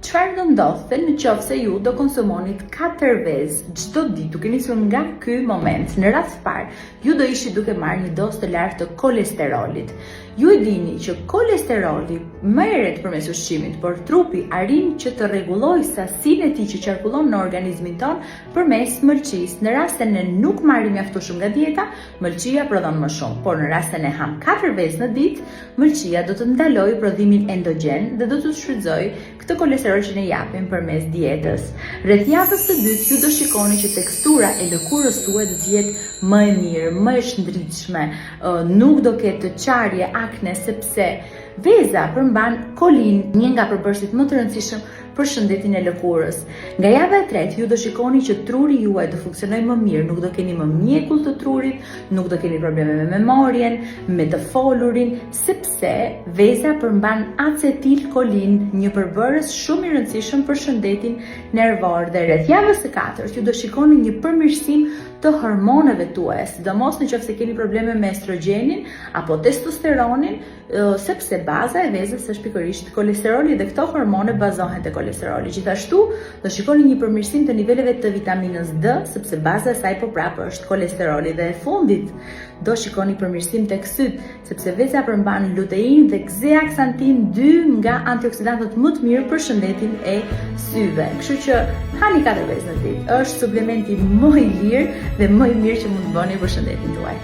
Çfarë do ndodhte në qoftë se ju do konsumonit 4 vezë çdo ditë, duke nisur nga ky moment? Në rast parë, ju do ishit duke marrë një dozë të lartë të kolesterolit. Ju e dini që kolesteroli merret përmes ushqimit, por trupi arrin që të rregullojë sasinë e tij që qarkullon në organizmin ton përmes mëlçisë. Në rastin e nuk marrim mjaftueshëm nga dieta, mëlçia prodhon më shumë, por në rastin e ham 4 vezë në ditë, mëlçia do të ndalojë prodhimin endogjen dhe do të shfrytëzojë këtë kolesterol që ne japim përmes dietës. Rreth javës së dytë ju do shikoni që tekstura e lëkurës tuaj do të jetë më e mirë, më e shndritshme, nuk do ketë qarje, akne, sepse veza përmban kolin, një nga përbërësit më të rëndësishëm për shëndetin e lëkurës. Nga java e tretë ju do shikoni që truri juaj do funksionojë më mirë, nuk do keni më mjekull të trurit, nuk do keni probleme me memorien, me të folurin, sepse veza përmban acetilkolin, një përbërës shumë i rëndësishëm për shëndetin nervor. Dhe rreth javës së katërt ju do shikoni një përmirësim të hormoneve tuaja, sidomos në qoftë se keni probleme me estrogenin apo testosteronin, sepse baza e vezës është pikërisht kolesteroli dhe këto hormone bazohen te kolesteroli. Gjithashtu do shikoni një përmirësim të niveleve të vitaminës D, sepse baza e saj po prapë është kolesteroli. Dhe e fundit do shikoni përmirësim tek syt, sepse veza përmban lutein dhe zeaksantin, 2 nga antioksidantët më të mirë për shëndetin e syve. Kështu që hani 4 vezë në ditë. Është suplementi më i lirë dhe më i mirë që mund të bëni për shëndetin tuaj.